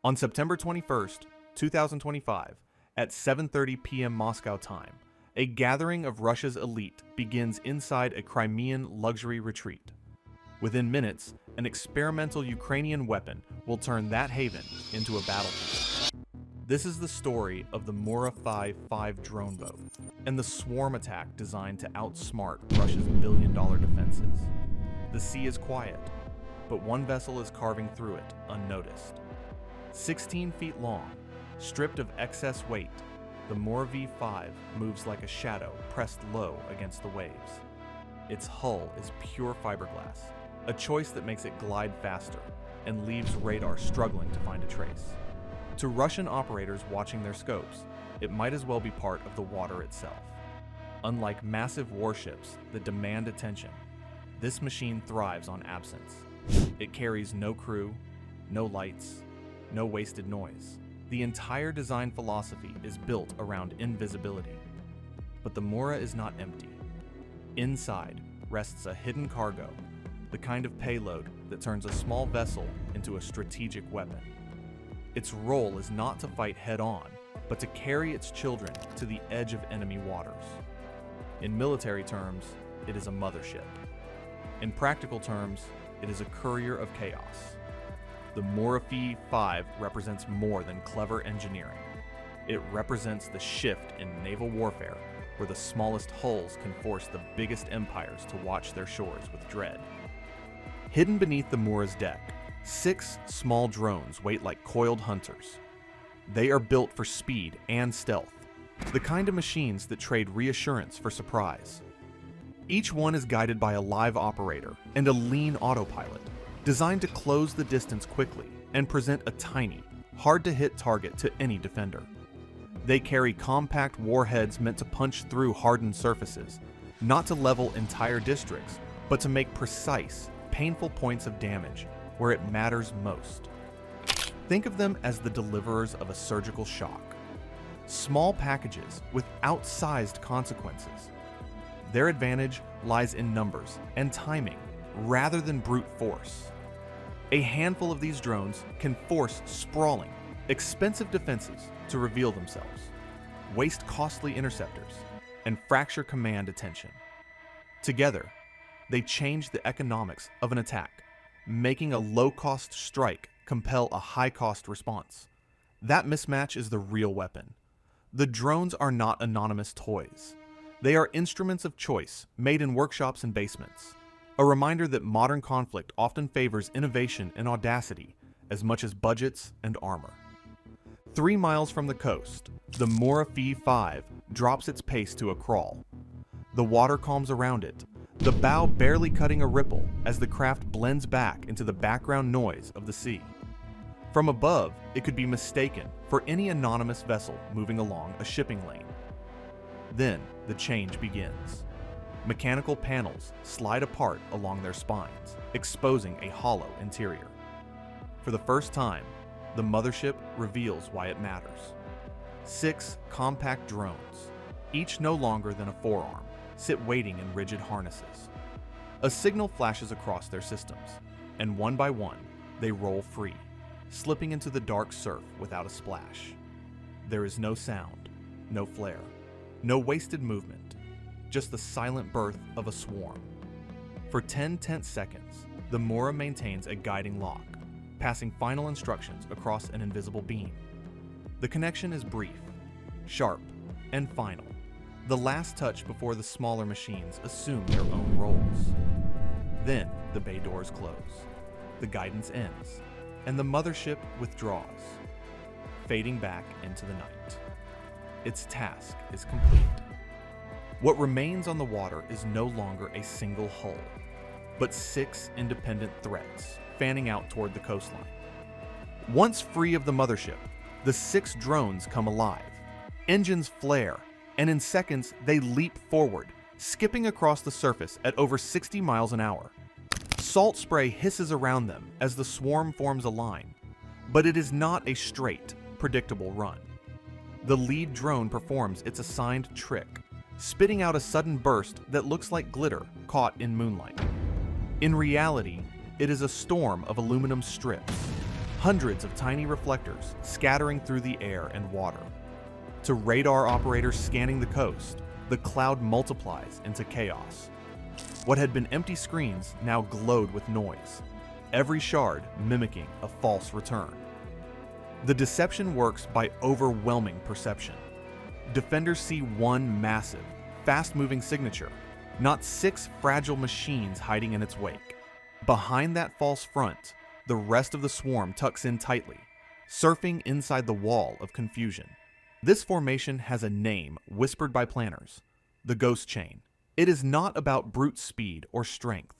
On September 21st, 2025, at 7:30 p.m. Moscow time, a gathering of Russia's elite begins inside a Crimean luxury retreat. Within minutes, an experimental Ukrainian weapon will turn that haven into a battlefield. This is the story of the Mura V5 drone boat and the swarm attack designed to outsmart Russia's billion-dollar defenses. The sea is quiet, but one vessel is carving through it unnoticed. 16 feet long, stripped of excess weight, the Mura V5 moves like a shadow pressed low against the waves. Its hull is pure fiberglass, a choice that makes it glide faster and leaves radar struggling to find a trace. To Russian operators watching their scopes, it might as well be part of the water itself. Unlike massive warships that demand attention, this machine thrives on absence. It carries no crew, no lights, no wasted noise. The entire design philosophy is built around invisibility. But the Mura is not empty. Inside rests a hidden cargo, the kind of payload that turns a small vessel into a strategic weapon. Its role is not to fight head-on, but to carry its children to the edge of enemy waters. In military terms, it is a mothership. In practical terms, it is a courier of chaos. The Mura V5 represents more than clever engineering. It represents the shift in naval warfare, where the smallest hulls can force the biggest empires to watch their shores with dread. Hidden beneath the Mura's deck, 6 small drones wait like coiled hunters. They are built for speed and stealth, the kind of machines that trade reassurance for surprise. Each one is guided by a live operator and a lean autopilot, designed to close the distance quickly and present a tiny, hard-to-hit target to any defender. They carry compact warheads meant to punch through hardened surfaces, not to level entire districts, but to make precise, painful points of damage where it matters most. Think of them as the deliverers of a surgical shock. Small packages with outsized consequences. Their advantage lies in numbers and timing rather than brute force. A handful of these drones can force sprawling, expensive defenses to reveal themselves, waste costly interceptors, and fracture command attention. Together, they change the economics of an attack, making a low-cost strike compel a high-cost response. That mismatch is the real weapon. The drones are not anonymous toys. They are instruments of choice made in workshops and basements. A reminder that modern conflict often favors innovation and audacity as much as budgets and armor. 3 miles from the coast, the Mura V5 drops its pace to a crawl. The water calms around it, the bow barely cutting a ripple as the craft blends back into the background noise of the sea. From above, it could be mistaken for any anonymous vessel moving along a shipping lane. Then, the change begins. Mechanical panels slide apart along their spines, exposing a hollow interior. For the first time, the mothership reveals why it matters. 6 compact drones, each no longer than a forearm, sit waiting in rigid harnesses. A signal flashes across their systems, and one by one, they roll free, slipping into the dark surf without a splash. There is no sound, no flare, no wasted movement, just the silent birth of a swarm. For 10 tense seconds, the Mura maintains a guiding lock, passing final instructions across an invisible beam. The connection is brief, sharp, and final, the last touch before the smaller machines assume their own roles. Then the bay doors close, the guidance ends, and the mothership withdraws, fading back into the night. Its task is complete. What remains on the water is no longer a single hull, but 6 independent threads fanning out toward the coastline. Once free of the mothership, the 6 drones come alive. Engines flare, and in seconds they leap forward, skipping across the surface at over 60 miles an hour. Salt spray hisses around them as the swarm forms a line, but it is not a straight, predictable run. The lead drone performs its assigned trick, spitting out a sudden burst that looks like glitter caught in moonlight. In reality, it is a storm of aluminum strips, hundreds of tiny reflectors scattering through the air and water. To radar operators scanning the coast, the cloud multiplies into chaos. What had been empty screens now glowed with noise, every shard mimicking a false return. The deception works by overwhelming perception. Defenders see one massive, fast-moving signature, not 6 fragile machines hiding in its wake. Behind that false front, the rest of the swarm tucks in tightly, surfing inside the wall of confusion. This formation has a name whispered by planners: the Ghost Chain. It is not about brute speed or strength.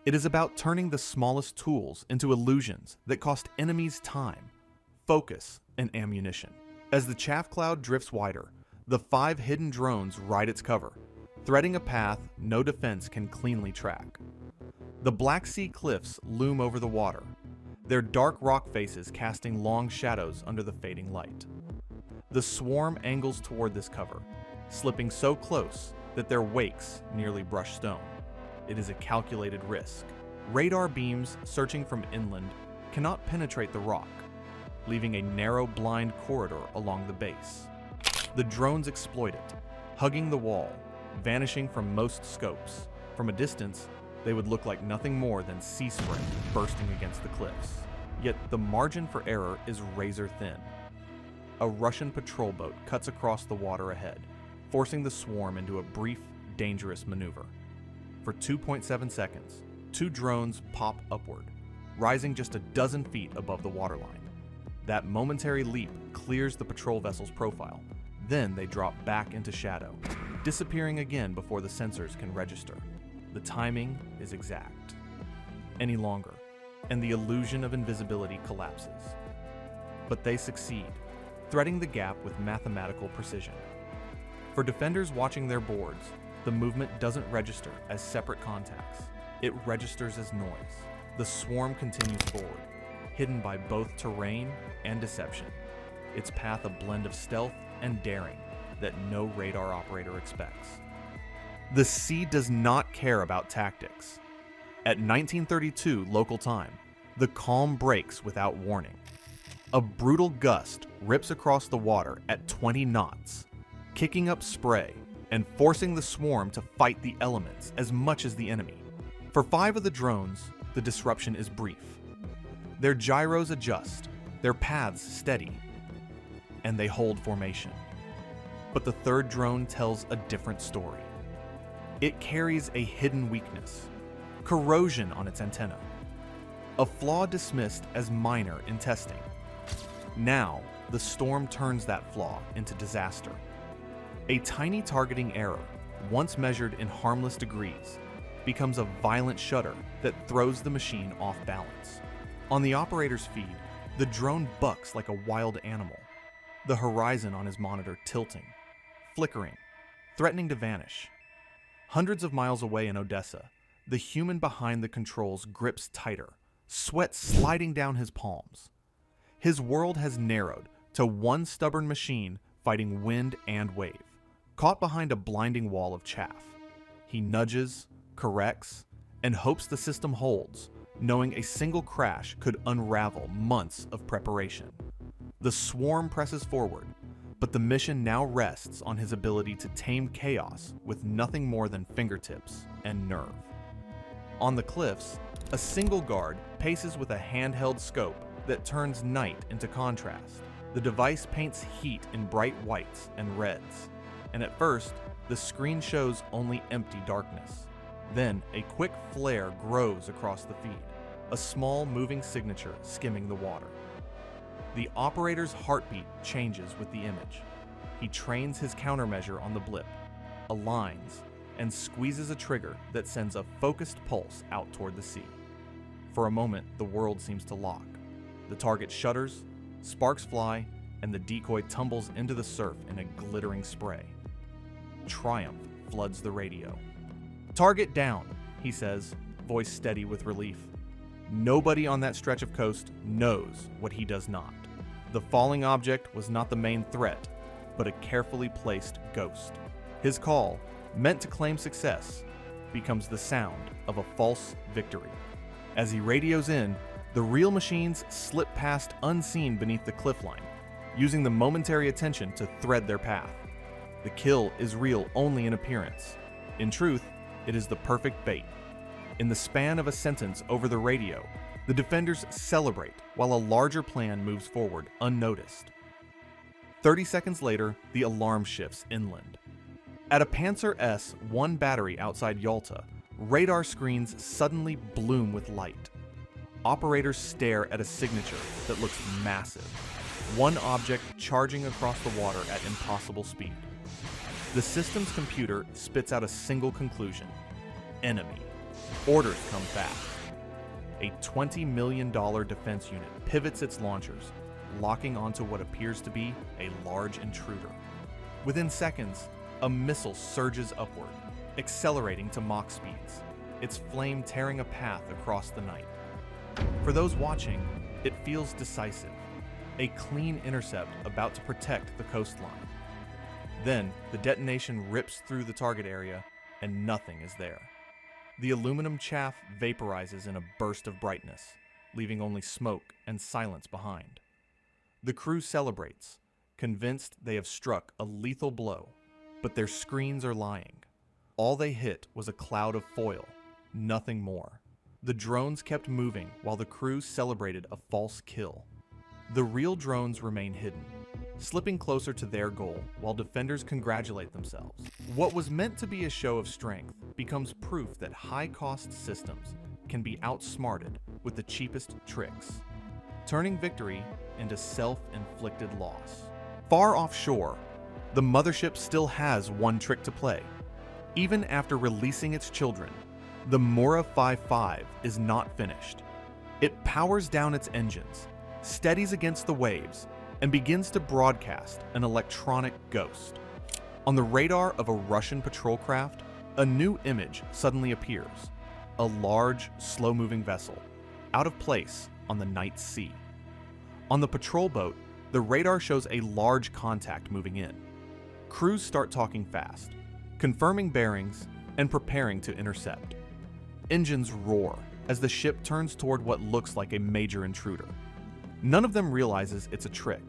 It is about turning the smallest tools into illusions that cost enemies time, focus, and ammunition. As the chaff cloud drifts wider, the 5 hidden drones ride its cover, threading a path no defense can cleanly track. The Black Sea cliffs loom over the water, their dark rock faces casting long shadows under the fading light. The swarm angles toward this cover, slipping so close that their wakes nearly brush stone. It is a calculated risk. Radar beams searching from inland cannot penetrate the rock, leaving a narrow blind corridor along the base. The drones exploit it, hugging the wall, vanishing from most scopes. From a distance, they would look like nothing more than sea spray bursting against the cliffs. Yet the margin for error is razor thin. A Russian patrol boat cuts across the water ahead, forcing the swarm into a brief, dangerous maneuver. For 2.7 seconds, 2 drones pop upward, rising just a dozen feet above the waterline. That momentary leap clears the patrol vessel's profile. Then they drop back into shadow, disappearing again before the sensors can register. The timing is exact. Any longer, and the illusion of invisibility collapses. But they succeed, threading the gap with mathematical precision. For defenders watching their boards, the movement doesn't register as separate contacts. It registers as noise. The swarm continues forward, hidden by both terrain and deception, its path a blend of stealth and daring that no radar operator expects. The sea does not care about tactics. At 1932 local time, the calm breaks without warning. A brutal gust rips across the water at 20 knots, kicking up spray and forcing the swarm to fight the elements as much as the enemy. For 5 of the drones, the disruption is brief. Their gyros adjust, their paths steady, and they hold formation. But the 3rd drone tells a different story. It carries a hidden weakness: corrosion on its antenna. A flaw dismissed as minor in testing. Now, the storm turns that flaw into disaster. A tiny targeting error, once measured in harmless degrees, becomes a violent shudder that throws the machine off balance. On the operator's feed, the drone bucks like a wild animal, the horizon on his monitor tilting, flickering, threatening to vanish. Hundreds of miles away in Odessa, the human behind the controls grips tighter, sweat sliding down his palms. His world has narrowed to one stubborn machine fighting wind and wave, caught behind a blinding wall of chaff. He nudges, corrects, and hopes the system holds, knowing a single crash could unravel months of preparation. The swarm presses forward, but the mission now rests on his ability to tame chaos with nothing more than fingertips and nerve. On the cliffs, a single guard paces with a handheld scope that turns night into contrast. The device paints heat in bright whites and reds, and at first, the screen shows only empty darkness. Then, a quick flare grows across the feed, a small moving signature skimming the water. The operator's heartbeat changes with the image. He trains his countermeasure on the blip, aligns, and squeezes a trigger that sends a focused pulse out toward the sea. For a moment, the world seems to lock. The target shudders, sparks fly, and the decoy tumbles into the surf in a glittering spray. Triumph floods the radio. "Target down," he says, voice steady with relief. Nobody on that stretch of coast knows what he does not. The falling object was not the main threat, but a carefully placed ghost. His call, meant to claim success, becomes the sound of a false victory. As he radios in, The real machines slip past unseen beneath the cliffline, using the momentary attention to thread their path. The kill is real only in appearance. In truth, it is the perfect bait. In the span of a sentence over the radio, the defenders celebrate while a larger plan moves forward unnoticed. 30 seconds later, the alarm shifts inland. At a Panzer S-1 battery outside Yalta, radar screens suddenly bloom with light. Operators stare at a signature that looks massive, one object charging across the water at impossible speed. The system's computer spits out a single conclusion: enemy. Orders come fast. A $20 million defense unit pivots its launchers, locking onto what appears to be a large intruder. Within seconds, a missile surges upward, accelerating to Mach speeds, its flame tearing a path across the night. For those watching, it feels decisive, a clean intercept about to protect the coastline. Then, the detonation rips through the target area, and nothing is there. The aluminum chaff vaporizes in a burst of brightness, leaving only smoke and silence behind. The crew celebrates, convinced they have struck a lethal blow, but their screens are lying. All they hit was a cloud of foil, nothing more. The drones kept moving while the crew celebrated a false kill. The real drones remain hidden, slipping closer to their goal while defenders congratulate themselves. What was meant to be a show of strength becomes proof that high-cost systems can be outsmarted with the cheapest tricks, turning victory into self-inflicted loss. Far offshore, the mothership still has one trick to play. Even after releasing its children, the Mura V5 is not finished. It powers down its engines, steadies against the waves, and begins to broadcast an electronic ghost. On the radar of a Russian patrol craft, a new image suddenly appears: a large, slow-moving vessel, out of place on the night sea. On the patrol boat, the radar shows a large contact moving in. Crews start talking fast, confirming bearings and preparing to intercept. Engines roar as the ship turns toward what looks like a major intruder. None of them realizes it's a trick.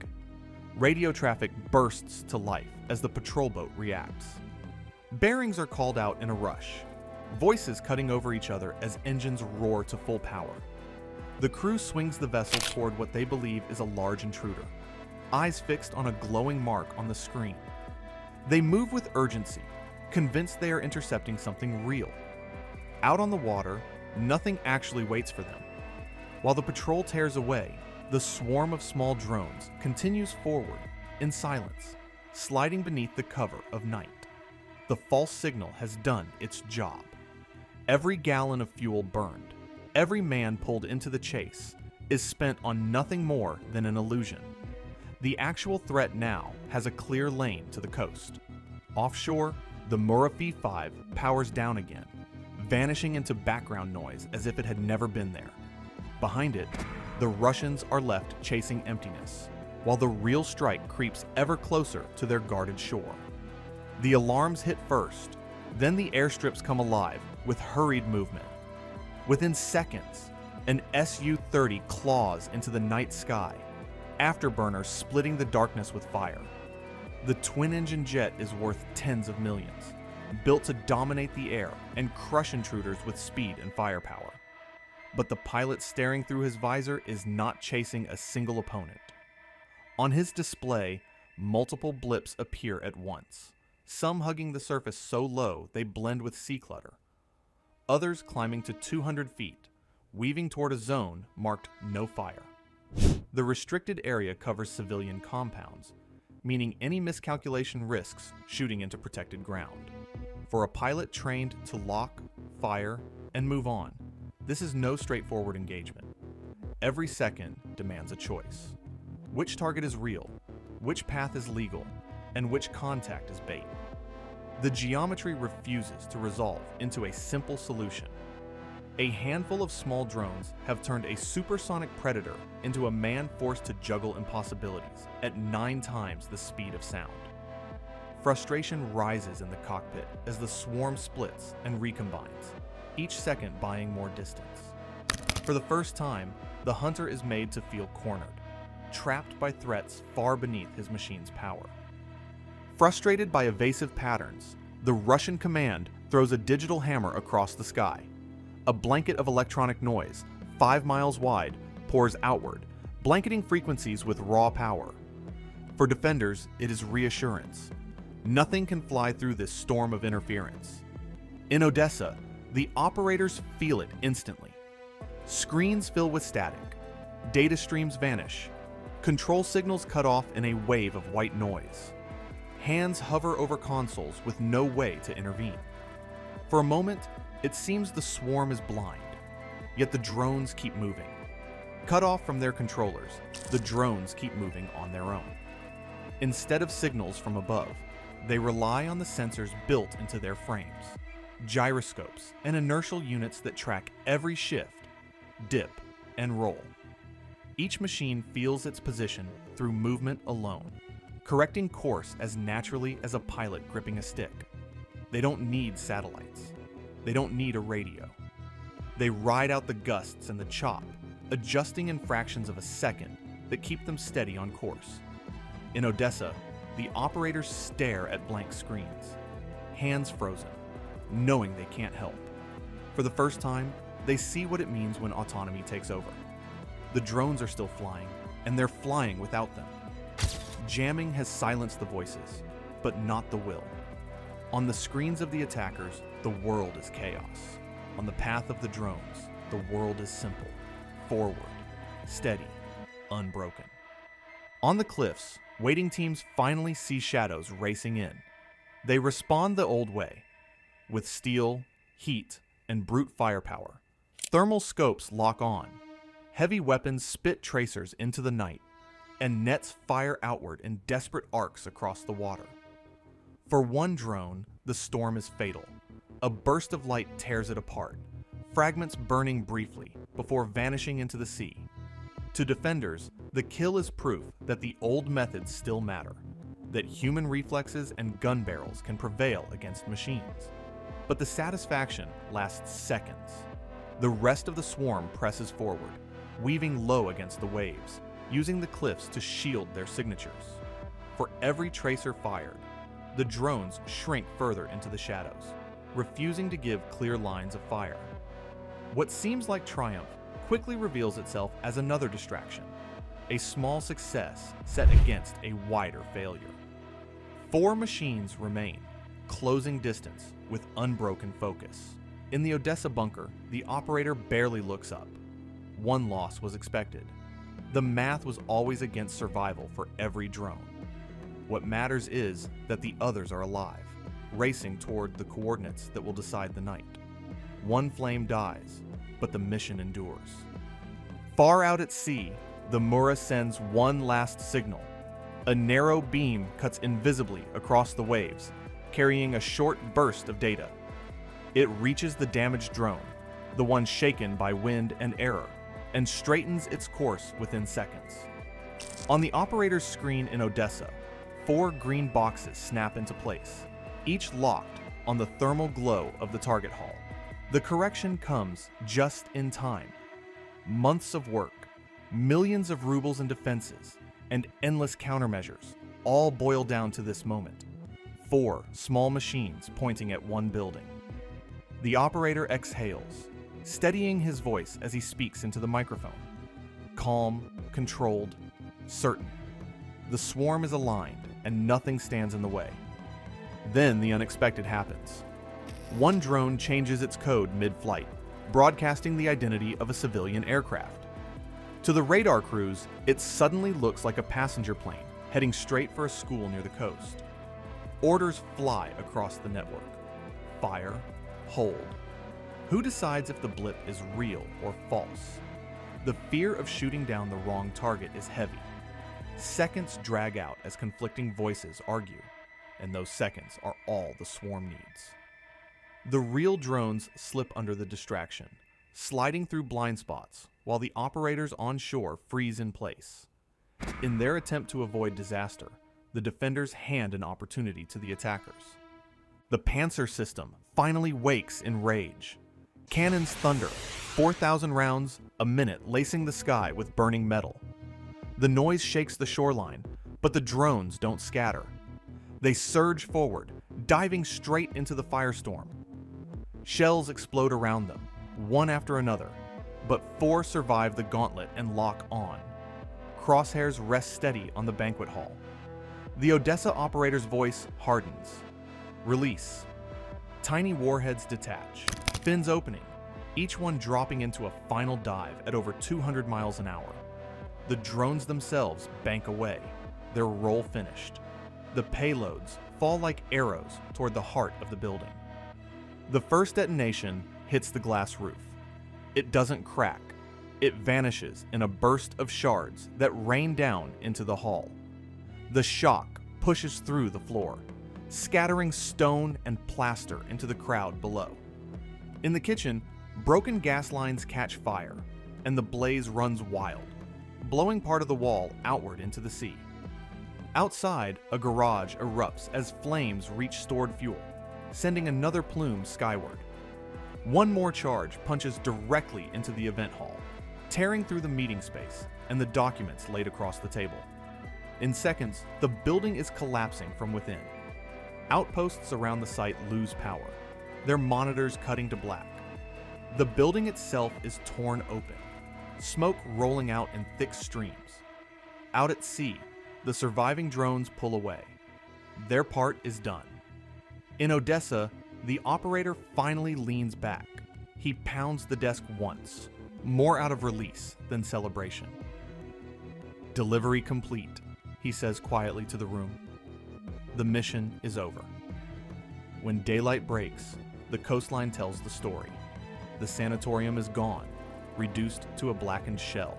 Radio traffic bursts to life as the patrol boat reacts. Bearings are called out in a rush, voices cutting over each other as engines roar to full power. The crew swings the vessel toward what they believe is a large intruder, eyes fixed on a glowing mark on the screen. They move with urgency, convinced they are intercepting something real. Out on the water, nothing actually waits for them. While the patrol tears away, the swarm of small drones continues forward in silence, sliding beneath the cover of night. The false signal has done its job. Every gallon of fuel burned, every man pulled into the chase, is spent on nothing more than an illusion. The actual threat now has a clear lane to the coast. Offshore, the Mura V5 powers down again, vanishing into background noise as if it had never been there. Behind it, the Russians are left chasing emptiness, while the real strike creeps ever closer to their guarded shore. The alarms hit first, then the airstrips come alive with hurried movement. Within seconds, an Su-30 claws into the night sky, afterburners splitting the darkness with fire. The twin-engine jet is worth tens of millions, built to dominate the air and crush intruders with speed and firepower. But the pilot staring through his visor is not chasing a single opponent. On his display, multiple blips appear at once, some hugging the surface so low they blend with sea clutter, others climbing to 200 feet, weaving toward a zone marked no fire. The restricted area covers civilian compounds, meaning any miscalculation risks shooting into protected ground. For a pilot trained to lock, fire, and move on, this is no straightforward engagement. Every second demands a choice. Which target is real, which path is legal, and which contact is bait? The geometry refuses to resolve into a simple solution. A handful of small drones have turned a supersonic predator into a man forced to juggle impossibilities at 9 times the speed of sound. Frustration rises in the cockpit as the swarm splits and recombines, each second buying more distance. For the first time, the hunter is made to feel cornered, trapped by threats far beneath his machine's power. Frustrated by evasive patterns, the Russian command throws a digital hammer across the sky. A blanket of electronic noise, 5 miles wide, pours outward, blanketing frequencies with raw power. For defenders, it is reassurance. Nothing can fly through this storm of interference. In Odessa, the operators feel it instantly. Screens fill with static. Data streams vanish. Control signals cut off in a wave of white noise. Hands hover over consoles with no way to intervene. For a moment, it seems the swarm is blind, yet the drones keep moving. Cut off from their controllers, the drones keep moving on their own. Instead of signals from above, they rely on the sensors built into their frames, gyroscopes and inertial units that track every shift, dip, and roll. Each machine feels its position through movement alone, correcting course as naturally as a pilot gripping a stick. They don't need satellites. They don't need a radio. They ride out the gusts and the chop, adjusting in fractions of a second that keep them steady on course. In Odessa, the operators stare at blank screens, hands frozen, knowing they can't help. For the first time, they see what it means when autonomy takes over. The drones are still flying, and they're flying without them. Jamming has silenced the voices, but not the will. On the screens of the attackers, the world is chaos. On the path of the drones, the world is simple, forward, steady, unbroken. On the cliffs, waiting teams finally see shadows racing in. They respond the old way, with steel, heat, and brute firepower. Thermal scopes lock on. Heavy weapons spit tracers into the night, and nets fire outward in desperate arcs across the water. For one drone, the storm is fatal. A burst of light tears it apart, fragments burning briefly before vanishing into the sea. To defenders, the kill is proof that the old methods still matter, that human reflexes and gun barrels can prevail against machines. But the satisfaction lasts seconds. The rest of the swarm presses forward, weaving low against the waves, using the cliffs to shield their signatures. For every tracer fired, the drones shrink further into the shadows, refusing to give clear lines of fire. What seems like triumph quickly reveals itself as another distraction, a small success set against a wider failure. 4 machines remain, closing distance with unbroken focus. In the Odessa bunker, the operator barely looks up. One loss was expected. The math was always against survival for every drone. What matters is that the others are alive, racing toward the coordinates that will decide the night. One flame dies, but the mission endures. Far out at sea, the Mura sends one last signal. A narrow beam cuts invisibly across the waves, carrying a short burst of data. It reaches the damaged drone, the one shaken by wind and error, and straightens its course within seconds. On the operator's screen in Odessa, 4 green boxes snap into place, each locked on the thermal glow of the target hull. The correction comes just in time. Months of work, millions of rubles in defenses, and endless countermeasures all boil down to this moment. 4 small machines pointing at one building. The operator exhales, steadying his voice as he speaks into the microphone. Calm, controlled, certain. The swarm is aligned, and nothing stands in the way. Then the unexpected happens. One drone changes its code mid-flight, broadcasting the identity of a civilian aircraft. To the radar crews, it suddenly looks like a passenger plane heading straight for a school near the coast. Orders fly across the network. Fire, hold. Who decides if the blip is real or false? The fear of shooting down the wrong target is heavy. Seconds drag out as conflicting voices argue, and those seconds are all the swarm needs. The real drones slip under the distraction, sliding through blind spots, while the operators on shore freeze in place. In their attempt to avoid disaster, the defenders hand an opportunity to the attackers. The Panzer system finally wakes in rage. Cannons thunder, 4,000 rounds a minute lacing the sky with burning metal. The noise shakes the shoreline, but the drones don't scatter. They surge forward, diving straight into the firestorm. Shells explode around them, one after another, but 4 survive the gauntlet and lock on. Crosshairs rest steady on the banquet hall. The Odessa operator's voice hardens. Release. Tiny warheads detach, fins opening, each one dropping into a final dive at over 200 miles an hour. The drones themselves bank away, their role finished. The payloads fall like arrows toward the heart of the building. The first detonation hits the glass roof. It doesn't crack. It vanishes in a burst of shards that rain down into the hall. The shock pushes through the floor, scattering stone and plaster into the crowd below. In the kitchen, broken gas lines catch fire, and the blaze runs wild, blowing part of the wall outward into the sea. Outside, a garage erupts as flames reach stored fuel, sending another plume skyward. One more charge punches directly into the event hall, tearing through the meeting space and the documents laid across the table. In seconds, the building is collapsing from within. Outposts around the site lose power, their monitors cutting to black. The building itself is torn open, smoke rolling out in thick streams. Out at sea, the surviving drones pull away. Their part is done. In Odessa, the operator finally leans back. He pounds the desk once, more out of release than celebration. "Delivery complete," he says quietly to the room. The mission is over. When daylight breaks, the coastline tells the story. The sanatorium is gone, reduced to a blackened shell.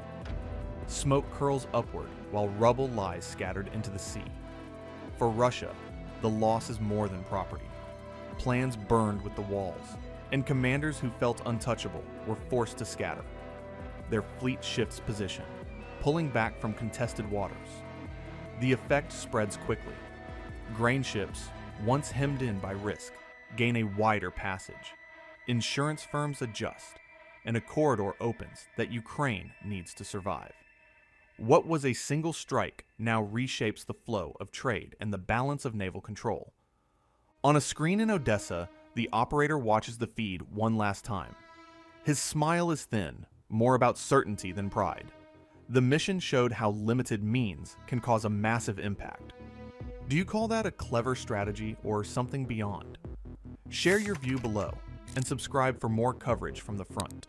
Smoke curls upward while rubble lies scattered into the sea. For Russia, the loss is more than property. Plans burned with the walls, and commanders who felt untouchable were forced to scatter. Their fleet shifts position, pulling back from contested waters. The effect spreads quickly. Grain ships, once hemmed in by risk, gain a wider passage. Insurance firms adjust, and a corridor opens that Ukraine needs to survive. What was a single strike now reshapes the flow of trade and the balance of naval control. On a screen in Odessa, the operator watches the feed one last time. His smile is thin, more about certainty than pride. The mission showed how limited means can cause a massive impact. Do you call that a clever strategy or something beyond? Share your view below and subscribe for more coverage from the front.